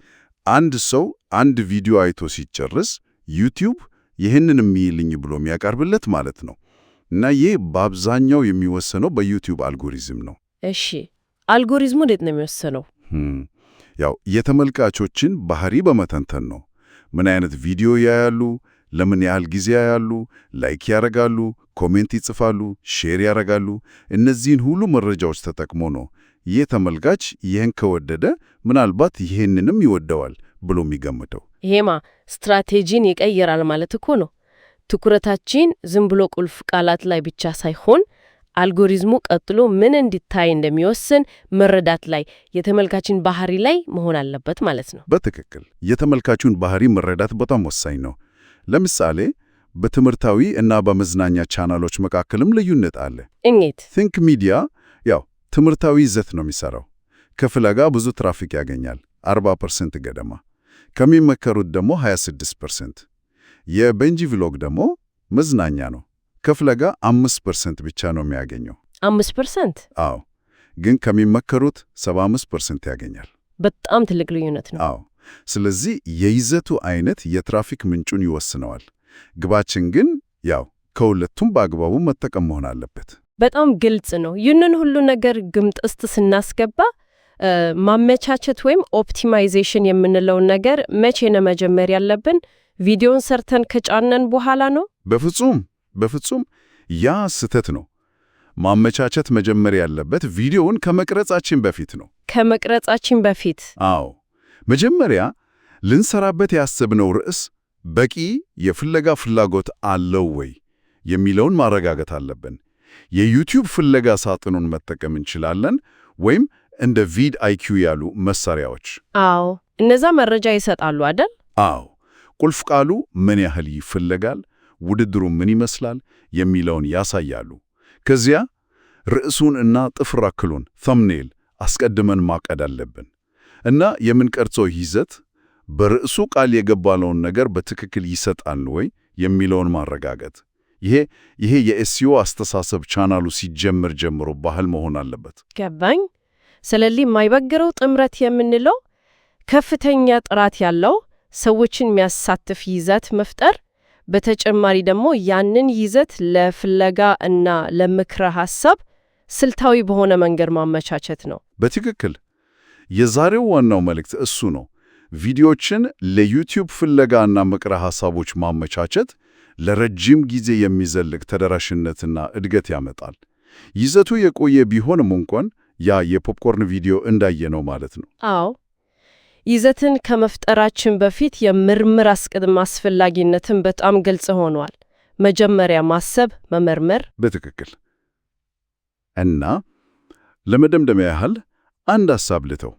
[SPEAKER 2] አንድ ሰው አንድ ቪዲዮ አይቶ ሲጨርስ ዩቲዩብ ይህንን የሚይልኝ ብሎ የሚያቀርብለት ማለት ነው። እና ይህ በአብዛኛው የሚወሰነው በዩቲዩብ አልጎሪዝም ነው።
[SPEAKER 1] እሺ፣ አልጎሪዝሙ እንዴት ነው የሚወሰነው?
[SPEAKER 2] ያው የተመልካቾችን ባህሪ በመተንተን ነው። ምን አይነት ቪዲዮ ያያሉ፣ ለምን ያህል ጊዜ ያያሉ፣ ላይክ ያረጋሉ፣ ኮሜንት ይጽፋሉ፣ ሼር ያረጋሉ። እነዚህን ሁሉ መረጃዎች ተጠቅሞ ነው ይህ ተመልካች ይህን ከወደደ ምናልባት ይህንንም ይወደዋል ብሎ የሚገምተው።
[SPEAKER 1] ይሄማ ስትራቴጂን ይቀይራል ማለት እኮ ነው። ትኩረታችን ዝም ብሎ ቁልፍ ቃላት ላይ ብቻ ሳይሆን አልጎሪዝሙ ቀጥሎ ምን እንዲታይ እንደሚወስን መረዳት ላይ፣ የተመልካችን ባህሪ ላይ መሆን አለበት ማለት ነው።
[SPEAKER 2] በትክክል የተመልካቹን ባህሪ መረዳት በጣም ወሳኝ ነው። ለምሳሌ በትምህርታዊ እና በመዝናኛ ቻናሎች መካከልም ልዩነት አለ።
[SPEAKER 1] እንዴት?
[SPEAKER 2] ቲንክ ሚዲያ ያው ትምህርታዊ ይዘት ነው የሚሰራው። ከፍለጋ ብዙ ትራፊክ ያገኛል 40% ገደማ፣ ከሚመከሩት ደግሞ 26%። የቤንጂ ቪሎግ ደግሞ መዝናኛ ነው። ከፍለጋ 5% ብቻ ነው የሚያገኘው።
[SPEAKER 1] 5%?
[SPEAKER 2] አዎ፣ ግን ከሚመከሩት 75% ያገኛል።
[SPEAKER 1] በጣም ትልቅ ልዩነት ነው።
[SPEAKER 2] አዎ። ስለዚህ የይዘቱ አይነት የትራፊክ ምንጩን ይወስነዋል። ግባችን ግን ያው ከሁለቱም በአግባቡ መጠቀም መሆን አለበት።
[SPEAKER 1] በጣም ግልጽ ነው። ይህንን ሁሉ ነገር ግምት ስናስገባ ማመቻቸት ወይም ኦፕቲማይዜሽን የምንለውን ነገር መቼ ነው መጀመር ያለብን? ቪዲዮን ሰርተን ከጫነን በኋላ ነው?
[SPEAKER 2] በፍጹም ያ ስህተት ነው። ማመቻቸት መጀመር ያለበት ቪዲዮውን ከመቅረጻችን በፊት ነው።
[SPEAKER 1] ከመቅረጻችን በፊት?
[SPEAKER 2] አዎ። መጀመሪያ ልንሰራበት ያሰብነው ርዕስ በቂ የፍለጋ ፍላጎት አለው ወይ የሚለውን ማረጋገጥ አለብን። የዩቲዩብ ፍለጋ ሳጥኑን መጠቀም እንችላለን፣ ወይም እንደ ቪድ አይኪው ያሉ መሳሪያዎች።
[SPEAKER 1] አዎ፣ እነዛ መረጃ ይሰጣሉ አይደል?
[SPEAKER 2] አዎ፣ ቁልፍ ቃሉ ምን ያህል ይፈለጋል፣ ውድድሩ ምን ይመስላል የሚለውን ያሳያሉ። ከዚያ ርዕሱን እና ጥፍር አክሉን ተምኔል አስቀድመን ማቀድ አለብን እና የምንቀርጸው ይዘት በርዕሱ ቃል የገባለውን ነገር በትክክል ይሰጣል ወይ የሚለውን ማረጋገጥ። ይሄ የኤስኢኦ አስተሳሰብ ቻናሉ ሲጀምር ጀምሮ ባህል መሆን አለበት።
[SPEAKER 1] ገባኝ። ስለዚህ የማይበግረው ጥምረት የምንለው ከፍተኛ ጥራት ያለው ሰዎችን የሚያሳትፍ ይዘት መፍጠር፣ በተጨማሪ ደግሞ ያንን ይዘት ለፍለጋ እና ለምክረ ሐሳብ ስልታዊ በሆነ መንገድ ማመቻቸት ነው።
[SPEAKER 2] በትክክል የዛሬው ዋናው መልእክት እሱ ነው። ቪዲዮዎችን ለዩቲዩብ ፍለጋና ምክረ ሐሳቦች ማመቻቸት ለረጅም ጊዜ የሚዘልቅ ተደራሽነትና እድገት ያመጣል። ይዘቱ የቆየ ቢሆንም እንኳን ያ የፖፕኮርን ቪዲዮ እንዳየነው ማለት ነው።
[SPEAKER 1] አዎ፣ ይዘትን ከመፍጠራችን በፊት የምርምር አስቀድሞ አስፈላጊነትን በጣም ግልጽ ሆኗል። መጀመሪያ ማሰብ፣ መመርመር።
[SPEAKER 2] በትክክል እና ለመደምደሚያ ያህል አንድ ሐሳብ ልተው።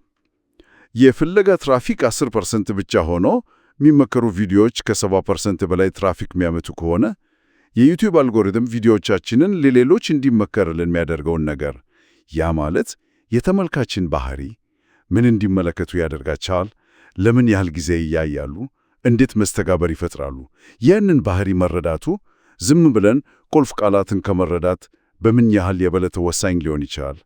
[SPEAKER 2] የፍለጋ ትራፊክ 10% ብቻ ሆኖ የሚመከሩ ቪዲዮዎች ከ70% በላይ ትራፊክ የሚያመጡ ከሆነ የዩቲዩብ አልጎሪትም ቪዲዮዎቻችንን ለሌሎች እንዲመከርልን የሚያደርገውን ነገር ያ ማለት የተመልካችን ባህሪ ምን እንዲመለከቱ ያደርጋቸዋል፣ ለምን ያህል ጊዜ ያያሉ፣ እንዴት መስተጋበር ይፈጥራሉ፣ ያንን ባህሪ መረዳቱ ዝም ብለን ቁልፍ ቃላትን ከመረዳት በምን ያህል የበለጠ ወሳኝ ሊሆን ይችላል?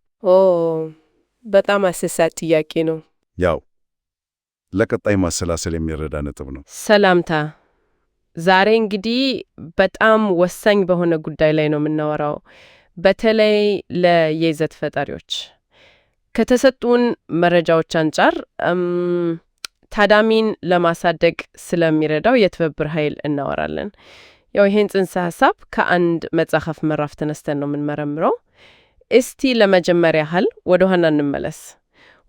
[SPEAKER 3] በጣም አስሳት ጥያቄ ነው።
[SPEAKER 2] ያው ለቀጣይ ማሰላሰል የሚረዳ ነጥብ ነው።
[SPEAKER 3] ሰላምታ ዛሬ እንግዲህ በጣም ወሳኝ በሆነ ጉዳይ ላይ ነው የምናወራው። በተለይ ለይዘት ፈጣሪዎች ከተሰጡን መረጃዎች አንጻር ታዳሚን ለማሳደግ ስለሚረዳው የትብብር ኃይል እናወራለን። ያው ይሄን ጽንሰ ሐሳብ ከአንድ መጽሐፍ ምዕራፍ ተነስተን ነው የምንመረምረው። እስቲ ለመጀመሪያ ያህል ወደ ኋላ እንመለስ።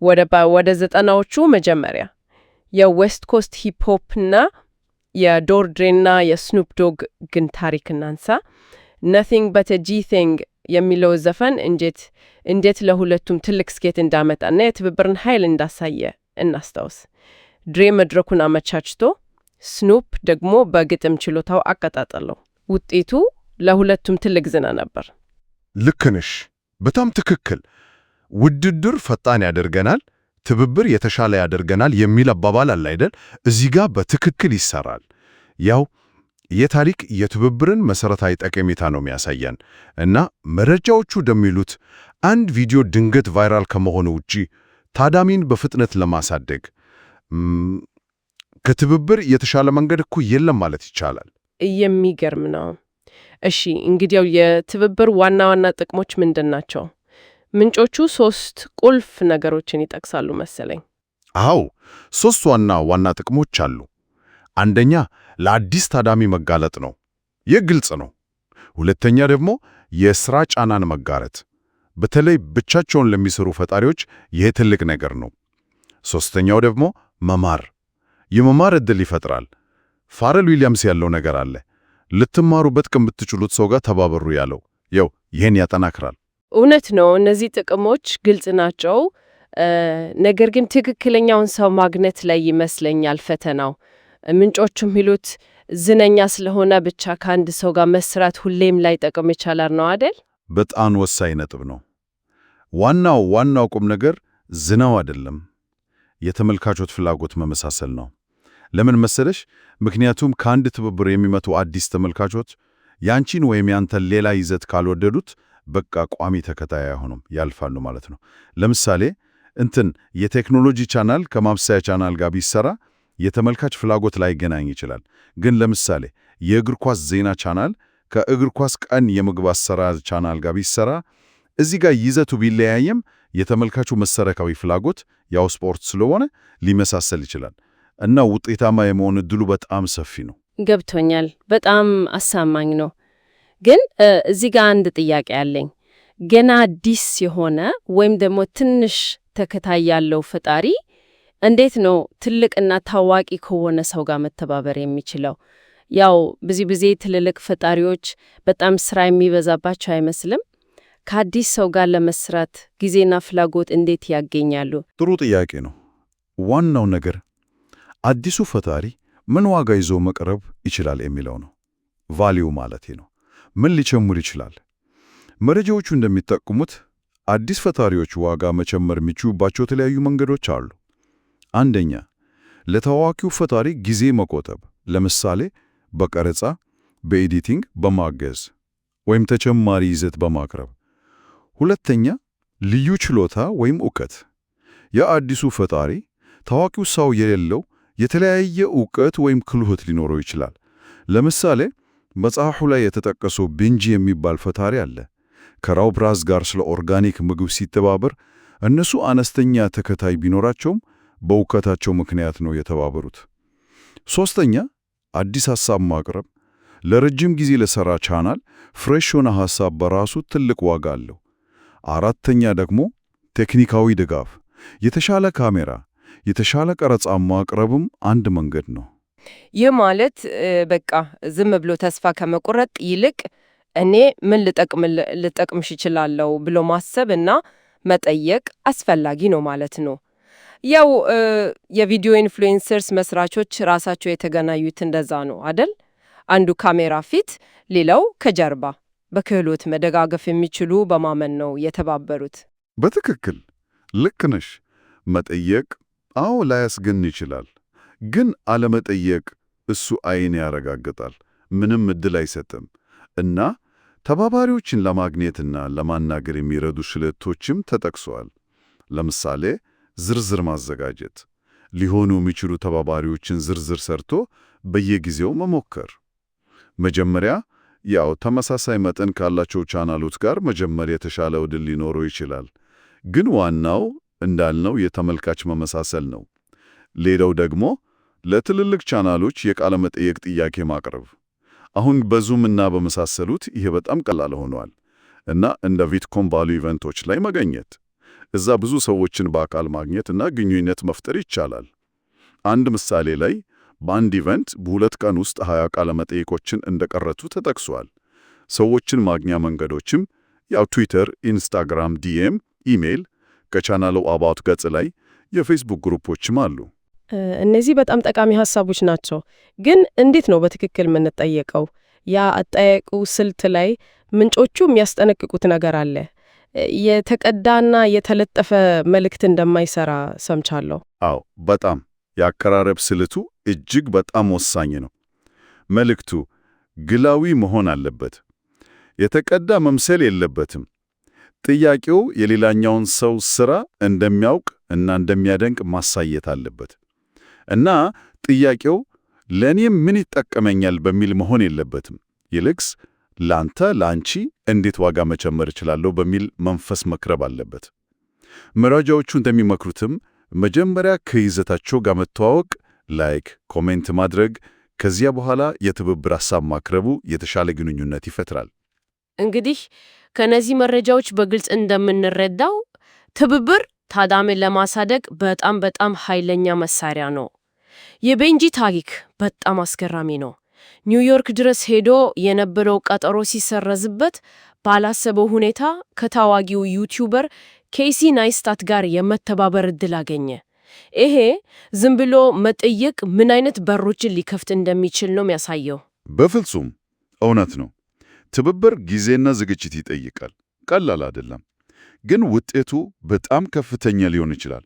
[SPEAKER 3] ወደ 90ዎቹ መጀመሪያ የዌስት ኮስት ሂፕ ሆፕና የዶርድሬና የስኑፕ ዶግ ግን ታሪክ እናንሳ። nothing but a G thing የሚለው ዘፈን እንዴት ለሁለቱም ትልቅ ስኬት እንዳመጣና የትብብርን ኃይል እንዳሳየ እናስታውስ። ድሬ መድረኩን አመቻችቶ ስኑፕ ደግሞ በግጥም ችሎታው አቀጣጠለው። ውጤቱ ለሁለቱም ትልቅ ዝና ነበር።
[SPEAKER 4] ልክ ነሽ፣ በጣም ትክክል። ውድድር ፈጣን ያደርገናል፣ ትብብር የተሻለ ያደርገናል የሚል አባባል አለ አይደል? እዚህ ጋር በትክክል ይሰራል። ያው የታሪክ የትብብርን መሰረታዊ ጠቀሜታ ነው የሚያሳየን እና መረጃዎቹ እንደሚሉት አንድ ቪዲዮ ድንገት ቫይራል ከመሆኑ ውጪ ታዳሚን በፍጥነት ለማሳደግ ከትብብር የተሻለ መንገድ እኮ የለም ማለት ይቻላል።
[SPEAKER 3] የሚገርም ነው። እሺ እንግዲያው የትብብር ዋና ዋና ጥቅሞች ምንድን ናቸው? ምንጮቹ 3 ቁልፍ ነገሮችን ይጠቅሳሉ መሰለኝ።
[SPEAKER 4] አዎ 3 ዋና ጥቅሞች አሉ። አንደኛ ለአዲስ ታዳሚ መጋለጥ ነው። ይህ ግልጽ ነው። ሁለተኛ ደግሞ የሥራ ጫናን መጋረት፣ በተለይ ብቻቸውን ለሚሰሩ ፈጣሪዎች ይሄ ትልቅ ነገር ነው። ሦስተኛው ደግሞ መማር፣ የመማር ዕድል ይፈጥራል። ፋረል ዊሊያምስ ያለው ነገር አለ፣ ልትማሩበት ከምትችሉት ሰው ጋር ተባበሩ ያለው ያው ይሄን ያጠናክራል።
[SPEAKER 3] እውነት ነው። እነዚህ ጥቅሞች ግልጽ ናቸው። ነገር ግን ትክክለኛውን ሰው ማግኘት ላይ ይመስለኛል ፈተናው። ምንጮቹ የሚሉት ዝነኛ ስለሆነ ብቻ ከአንድ ሰው ጋር መስራት ሁሌም ላይ ጠቅም ይቻላል ነው አይደል?
[SPEAKER 2] በጣም ወሳኝ ነጥብ ነው። ዋናው ቁም ነገር ዝናው አይደለም፣ የተመልካቾች ፍላጎት መመሳሰል ነው። ለምን መሰለሽ? ምክንያቱም ከአንድ ትብብር የሚመጡ አዲስ ተመልካቾች ያንቺን ወይም ያንተን ሌላ ይዘት ካልወደዱት በቃ ቋሚ ተከታይ አይሆኑም፣ ያልፋሉ ማለት ነው። ለምሳሌ የቴክኖሎጂ ቻናል ከማብሰያ ቻናል ጋር ቢሰራ የተመልካች ፍላጎት ላይገናኝ ይችላል። ግን ለምሳሌ የእግር ኳስ ዜና ቻናል ከእግር ኳስ ቀን የምግብ አሰራር ቻናል ጋር ቢሰራ እዚህ ጋር ይዘቱ ቢለያየም የተመልካቹ መሰረታዊ ፍላጎት ያው ስፖርት ስለሆነ ሊመሳሰል ይችላል እና ውጤታማ የመሆን እድሉ በጣም ሰፊ ነው።
[SPEAKER 1] ገብቶኛል። በጣም አሳማኝ ነው። ግን እዚህ ጋር አንድ ጥያቄ አለኝ። ገና አዲስ የሆነ ወይም ደግሞ ትንሽ ተከታይ ያለው ፈጣሪ እንዴት ነው ትልቅና ታዋቂ ከሆነ ሰው ጋር መተባበር የሚችለው? ያው ብዙ ጊዜ ትልልቅ ፈጣሪዎች በጣም ስራ የሚበዛባቸው አይመስልም? ከአዲስ ሰው ጋር ለመስራት ጊዜና ፍላጎት እንዴት ያገኛሉ?
[SPEAKER 2] ጥሩ ጥያቄ ነው። ዋናው ነገር አዲሱ ፈጣሪ ምን ዋጋ ይዞ መቅረብ ይችላል የሚለው ነው። ቫሊዩ ማለቴ ነው። ምን ሊጨምር ይችላል? መረጃዎቹ እንደሚጠቁሙት አዲስ ፈጣሪዎች ዋጋ መጨመር የሚችሉባቸው የተለያዩ መንገዶች አሉ። አንደኛ፣ ለታዋቂው ፈጣሪ ጊዜ መቆጠብ፣ ለምሳሌ በቀረጻ በኤዲቲንግ በማገዝ ወይም ተጨማሪ ይዘት በማቅረብ። ሁለተኛ፣ ልዩ ችሎታ ወይም ዕውቀት። የአዲሱ ፈጣሪ ታዋቂው ሰው የሌለው የተለያየ ዕውቀት ወይም ክህሎት ሊኖረው ይችላል። ለምሳሌ መጽሐፉ ላይ የተጠቀሰው ቤንጂ የሚባል ፈጣሪ አለ። ከራው ብራዝ ጋር ስለ ኦርጋኒክ ምግብ ሲተባበር እነሱ አነስተኛ ተከታይ ቢኖራቸውም በእውቀታቸው ምክንያት ነው የተባበሩት። ሶስተኛ፣ አዲስ ሐሳብ ማቅረብ። ለረጅም ጊዜ ለሰራ ቻናል ፍሬሽ የሆነ ሐሳብ በራሱ ትልቅ ዋጋ አለው። አራተኛ ደግሞ ቴክኒካዊ ድጋፍ። የተሻለ ካሜራ፣ የተሻለ ቀረጻ ማቅረብም አንድ መንገድ ነው።
[SPEAKER 3] ይህ ማለት በቃ ዝም ብሎ ተስፋ ከመቁረጥ ይልቅ እኔ ምን ልጠቅምሽ እችላለሁ ብሎ ማሰብ እና መጠየቅ አስፈላጊ ነው ማለት ነው። ያው የቪዲዮ ኢንፍሉዌንሰርስ መስራቾች ራሳቸው የተገናኙት እንደዛ ነው አደል? አንዱ ካሜራ ፊት፣ ሌላው ከጀርባ በክህሎት መደጋገፍ የሚችሉ በማመን ነው የተባበሩት።
[SPEAKER 2] በትክክል ልክ ነሽ። መጠየቅ ላያስገን ይችላል፣ ግን አለመጠየቅ እሱ አይን ያረጋግጣል፣ ምንም እድል አይሰጥም። እና ተባባሪዎችን ለማግኘትና ለማናገር የሚረዱ ስልቶችም ተጠቅሰዋል። ለምሳሌ ዝርዝር ማዘጋጀት፣ ሊሆኑ የሚችሉ ተባባሪዎችን ዝርዝር ሰርቶ በየጊዜው መሞከር። መጀመሪያ ተመሳሳይ መጠን ካላቸው ቻናሎች ጋር መጀመር የተሻለ ዕድል ሊኖረው ይችላል፣ ግን ዋናው እንዳልነው የተመልካች መመሳሰል ነው። ሌላው ደግሞ ለትልልቅ ቻናሎች የቃለ መጠየቅ ጥያቄ ማቅረብ። አሁን በዙም እና በመሳሰሉት ይሄ በጣም ቀላል ሆኗል። እና እንደ ቪትኮም ባሉ ኢቨንቶች ላይ መገኘት፣ እዛ ብዙ ሰዎችን በአካል ማግኘት እና ግንኙነት መፍጠር ይቻላል። አንድ ምሳሌ ላይ በአንድ ኢቨንት በ2 ቀን ውስጥ 20 ቃለ መጠይቆችን እንደቀረቱ ተጠቅሷል። ሰዎችን ማግኛ መንገዶችም ትዊተር፣ ኢንስታግራም፣ ዲኤም፣ ኢሜይል፣ ከቻናሉ አባውት ገጽ ላይ የፌስቡክ ግሩፖችም አሉ።
[SPEAKER 3] እነዚህ በጣም ጠቃሚ ሀሳቦች ናቸው። ግን እንዴት ነው በትክክል የምንጠየቀው? ያ አጠያየቁ ስልት ላይ ምንጮቹ የሚያስጠነቅቁት ነገር አለ። የተቀዳና የተለጠፈ መልእክት እንደማይሰራ ሰምቻለሁ።
[SPEAKER 2] በጣም የአቀራረብ ስልቱ እጅግ በጣም ወሳኝ ነው። መልእክቱ ግላዊ መሆን አለበት። የተቀዳ መምሰል የለበትም። ጥያቄው የሌላኛውን ሰው ሥራ እንደሚያውቅ እና እንደሚያደንቅ ማሳየት አለበት። እና ጥያቄው ለእኔ ምን ይጠቀመኛል በሚል መሆን የለበትም። ይልቅስ ለአንቺ እንዴት ዋጋ መጨመር እችላለሁ በሚል መንፈስ መቅረብ አለበት። መረጃዎቹ እንደሚመክሩትም መጀመሪያ ከይዘታቸው ጋር መተዋወቅ፣ ላይክ፣ ኮሜንት ማድረግ፣ ከዚያ በኋላ የትብብር ሐሳብ ማቅረቡ የተሻለ ግንኙነት ይፈጥራል።
[SPEAKER 1] እንግዲህ ከነዚህ መረጃዎች በግልጽ እንደምንረዳው ትብብር ታዳሚን ለማሳደግ በጣም ኃይለኛ መሳሪያ ነው። የቤንጂ ታሪክ በጣም አስገራሚ ነው። ኒውዮርክ ድረስ ሄዶ የነበረው ቀጠሮ ሲሰረዝበት ባላሰበው ሁኔታ ከታዋቂው ዩቲዩበር ኬሲ ናይስታት ጋር የመተባበር ዕድል አገኘ። ይሄ ዝም ብሎ መጠየቅ ምን አይነት በሮችን ሊከፍት እንደሚችል ነው የሚያሳየው።
[SPEAKER 2] በፍጹም እውነት ነው። ትብብር ጊዜና ዝግጅት ይጠይቃል። ቀላል አይደለም፣ ግን ውጤቱ በጣም ከፍተኛ ሊሆን ይችላል።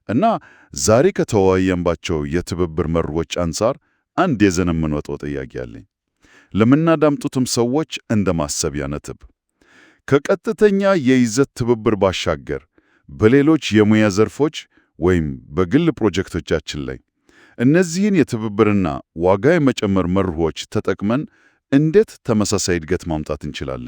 [SPEAKER 2] እና ዛሬ ከተወያየንባቸው የትብብር መርሆች አንጻር አንድ ይዘን የምንወጣው ጥያቄ አለኝ። ለምናዳምጡትም ሰዎች እንደ ማሰቢያ ነጥብ፣ ከቀጥተኛ የይዘት ትብብር ባሻገር በሌሎች የሙያ ዘርፎች ወይም በግል ፕሮጀክቶቻችን ላይ እነዚህን የትብብርና ዋጋ የመጨመር መርሆች ተጠቅመን እንዴት ተመሳሳይ እድገት ማምጣት እንችላለን?